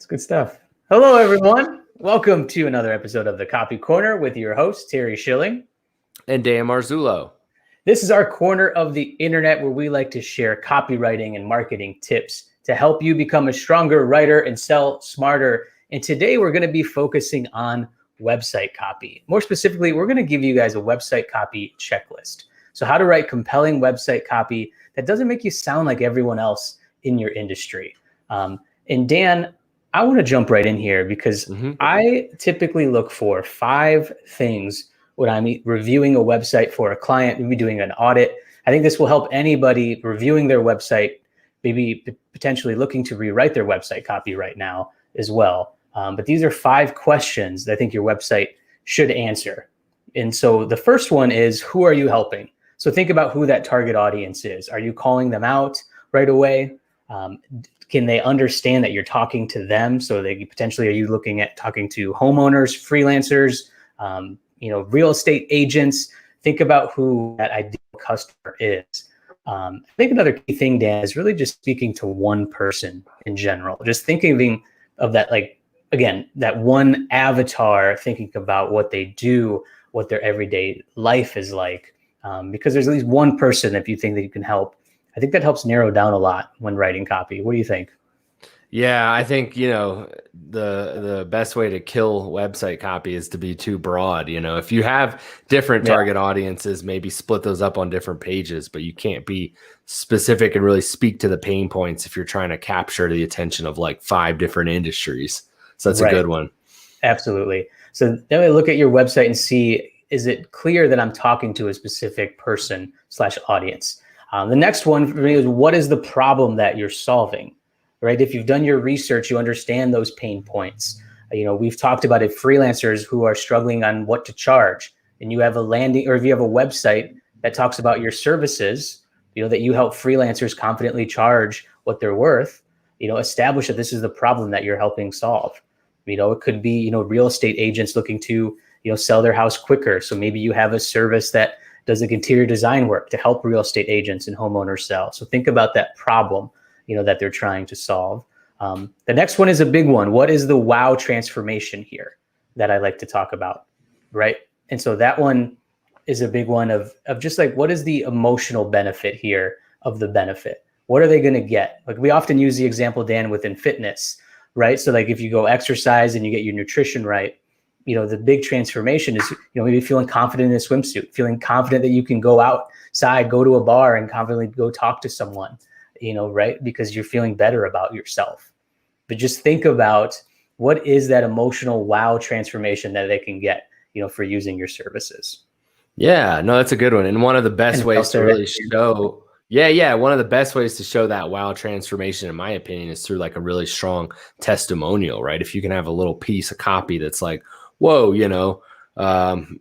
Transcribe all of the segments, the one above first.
It's good stuff. Hello, everyone. Welcome to another episode of the Copy Corner with your host, Terry Schilling. And Dan Marzullo. This is our corner of the internet where we like to share copywriting and marketing tips to help you become a stronger writer and sell smarter. And today we're going to be focusing on website copy. More specifically, we're going to give you guys a website copy checklist. So how to write compelling website copy that doesn't make you sound like everyone else in your industry. And Dan, I want to jump right in here because I typically look for 5 things when I'm reviewing a website for a client, maybe doing an audit. I think this will help anybody reviewing their website, maybe potentially looking to rewrite their website copy right now as well. But these are 5 questions that I think your website should answer. And so the first one is, who are you helping? So think about who that target audience is. Are you calling them out right away? Can they understand that you're talking to them? So they potentially, are you looking at talking to homeowners, freelancers, real estate agents? Think about who that ideal customer is. I think another key thing, Dan, is really just speaking to one person in general. Just thinking of that, that one avatar, thinking about what they do, what their everyday life is like. Because there's at least one person, if you think that you can help, I think that helps narrow down a lot when writing copy. What do you think? Yeah, I think, the best way to kill website copy is to be too broad. If you have different target audiences, maybe split those up on different pages, but you can't be specific and really speak to the pain points if you're trying to capture the attention of like 5 different industries. So that's a good one. Absolutely. So then we look at your website and see, is it clear that I'm talking to a specific person / audience? The next one for me is, what is the problem that you're solving? Right? If you've done your research, you understand those pain points. We've talked about it, freelancers who are struggling on what to charge, and you have a landing, or if you have a website that talks about your services, that you help freelancers confidently charge what they're worth, establish that this is the problem that you're helping solve. It could be, real estate agents looking to, sell their house quicker. So maybe you have a service that does like interior design work to help real estate agents and homeowners sell. So think about that problem, that they're trying to solve. The next one is a big one. What is the wow transformation here that I like to talk about, right? And so that one is a big one of just like, what is the emotional benefit here of the benefit? What are they going to get? Like, we often use the example, Dan, within fitness, right? So like if you go exercise and you get your nutrition right, the big transformation is, maybe feeling confident in a swimsuit, feeling confident that you can go outside, go to a bar and confidently go talk to someone, right? Because you're feeling better about yourself. But just think about, what is that emotional wow transformation that they can get, for using your services? Yeah, no, that's a good one. And one of the best ways to really show, one of the best ways to show that wow transformation, in my opinion, is through like a really strong testimonial, right? If you can have a little piece of copy that's like, whoa,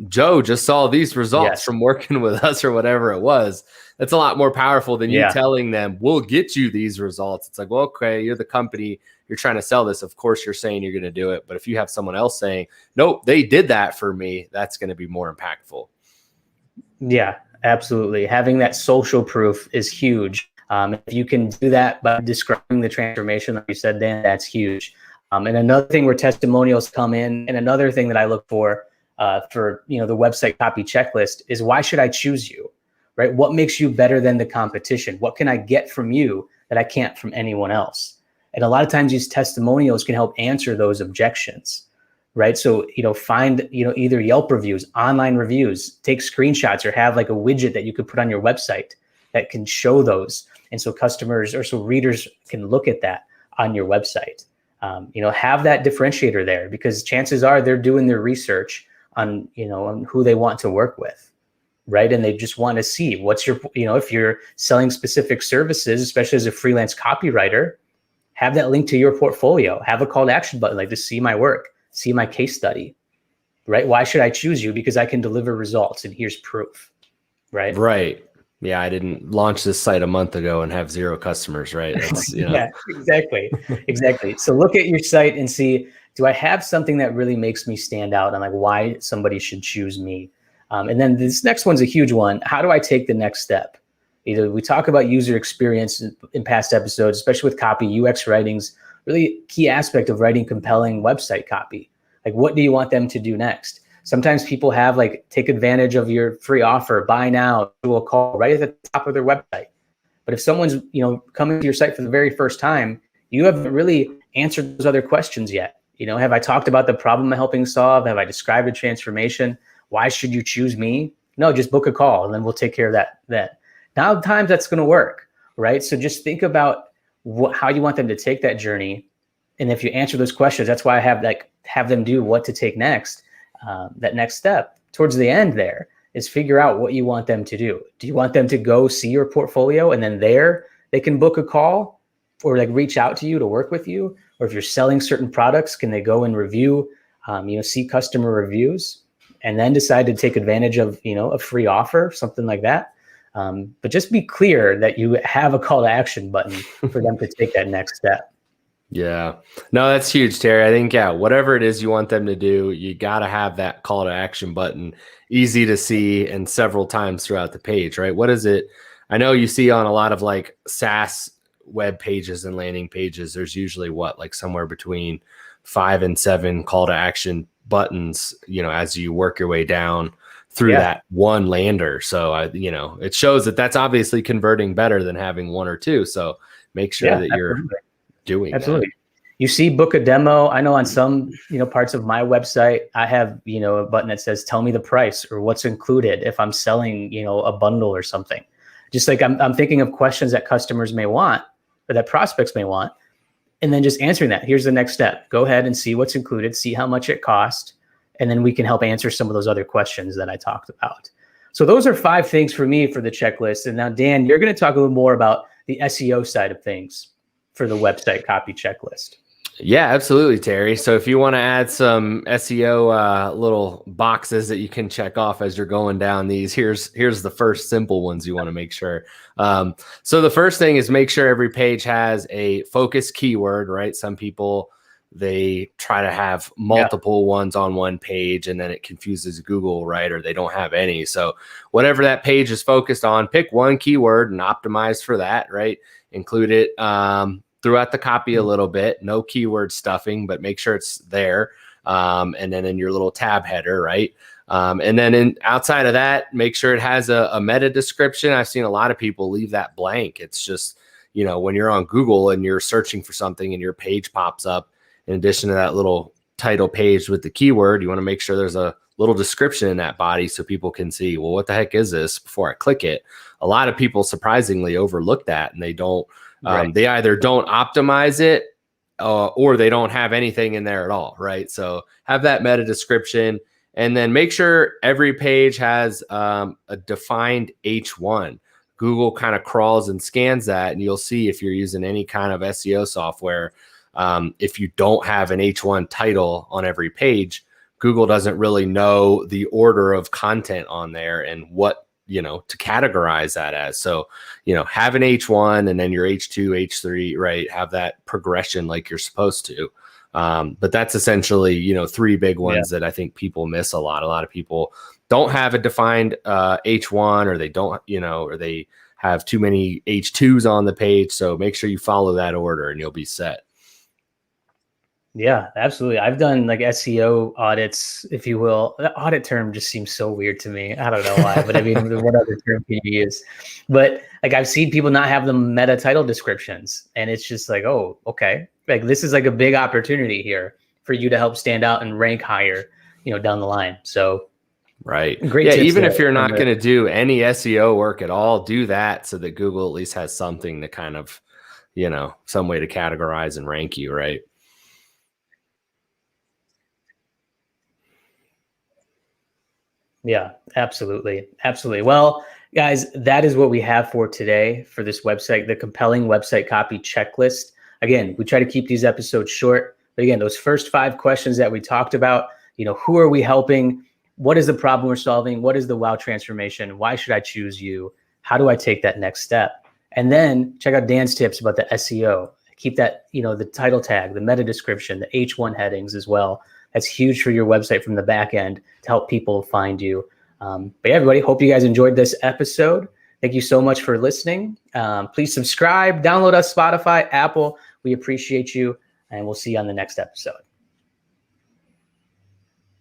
Joe just saw these results from working with us, or whatever it was. That's a lot more powerful than you telling them, we'll get you these results. It's like, well, okay, you're the company, you're trying to sell this. Of course, you're saying you're going to do it. But if you have someone else saying, nope, they did that for me, that's going to be more impactful. Yeah, absolutely. Having that social proof is huge. If you can do that by describing the transformation, like you said, Dan, that's huge. And another thing where testimonials come in, and another thing that I look for the website copy checklist is, why should I choose you, right? What makes you better than the competition? What can I get from you that I can't from anyone else? And a lot of times these testimonials can help answer those objections, right? So, find, either Yelp reviews, online reviews, take screenshots, or have like a widget that you could put on your website that can show those. And so customers, or so readers, can look at that on your website. Have that differentiator there, because chances are they're doing their research on who they want to work with, right? And they just want to see what's your, if you're selling specific services, especially as a freelance copywriter, have that link to your portfolio, have a call to action button, like to see my work, see my case study, right? Why should I choose you? Because I can deliver results, and here's proof, right? Right. Yeah, I didn't launch this site a month ago and have 0 customers, right? That's, Yeah, exactly. So look at your site and see, do I have something that really makes me stand out, and like why somebody should choose me? And then this next one's a huge one. How do I take the next step? We talk about user experience in past episodes, especially with copy. UX writing's really key aspect of writing compelling website copy. Like, what do you want them to do next? Sometimes people have like, take advantage of your free offer, buy now, do a call right at the top of their website. But if someone's, coming to your site for the very first time, you haven't really answered those other questions yet. Have I talked about the problem I'm helping solve? Have I described a transformation? Why should you choose me? No, just book a call and then we'll take care of that. Now, times that's going to work, right? So just think about how you want them to take that journey. And if you answer those questions, that's why I have them do what to take next. That next step towards the end there is figure out what you want them to do. Do you want them to go see your portfolio and then there they can book a call or like reach out to you to work with you? Or if you're selling certain products, can they go and review, see customer reviews and then decide to take advantage of, a free offer, something like that. But just be clear that you have a call to action button for them to take that next step. Yeah, no, that's huge, Terry. I think, whatever it is you want them to do, you got to have that call to action button easy to see and several times throughout the page, right? What is it? I know you see on a lot of like SaaS web pages and landing pages, there's usually somewhere between 5 and 7 call to action buttons, as you work your way down through that one lander. So, it shows that that's obviously converting better than having 1 or 2. So make sure that you're doing absolutely that. You see book a demo. I know on some, parts of my website, I have, a button that says, tell me the price or what's included if I'm selling, a bundle or something. Just like I'm thinking of questions that customers may want or that prospects may want, and then just answering that. Here's the next step. Go ahead and see what's included, see how much it costs, and then we can help answer some of those other questions that I talked about. So those are 5 things for me for the checklist. And now, Dan, you're going to talk a little more about the SEO side of things for the website copy checklist. Yeah, absolutely, Terry. So if you want to add some SEO little boxes that you can check off as you're going down these, here's the first simple ones you want to make sure. So the first thing is make sure every page has a focus keyword, right? Some people, they try to have multiple ones on one page and then it confuses Google, right? Or they don't have any. So whatever that page is focused on, pick one keyword and optimize for that, right? Include it throughout the copy a little bit, no keyword stuffing, but make sure it's there. And then in your little tab header, right? And then outside of that, make sure it has a meta description. I've seen a lot of people leave that blank. It's just, when you're on Google and you're searching for something and your page pops up, in addition to that little title page with the keyword, you want to make sure there's a little description in that body so people can see, well, what the heck is this before I click it? A lot of people surprisingly overlook that and they don't, they either don't optimize it or they don't have anything in there at all, right? So have that meta description and then make sure every page has a defined H1. Google kind of crawls and scans that, and you'll see if you're using any kind of SEO software, if you don't have an H1 title on every page, Google doesn't really know the order of content on there and what, to categorize that as. So, have an H1 and then your H2, H3, right? Have that progression like you're supposed to. But that's essentially, 3 big ones that I think people miss a lot. A lot of people don't have a defined H1 or they don't, or they have too many H2s on the page. So make sure you follow that order and you'll be set. Yeah, absolutely. I've done like SEO audits, if you will. The audit term just seems so weird to me. I don't know why, but I mean, what other term can you use? But like I've seen people not have the meta title descriptions, and it's just like, oh, okay. Like this is like a big opportunity here for you to help stand out and rank higher, down the line. So right. Great. Yeah. Even if you're not going to do any SEO work at all, do that so that Google at least has something to kind of, some way to categorize and rank you, right? Yeah, absolutely. Absolutely. Well, guys, that is what we have for today for this website, the compelling website copy checklist. Again, we try to keep these episodes short, but again, those first 5 questions that we talked about, who are we helping? What is the problem we're solving? What is the wow transformation? Why should I choose you? How do I take that next step? And then check out Dan's tips about the SEO. Keep that, the title tag, the meta description, the H1 headings as well. That's huge for your website from the back end to help people find you. But yeah, everybody, hope you guys enjoyed this episode. Thank you so much for listening. Please subscribe, download us, Spotify, Apple. We appreciate you. and we'll see you on the next episode.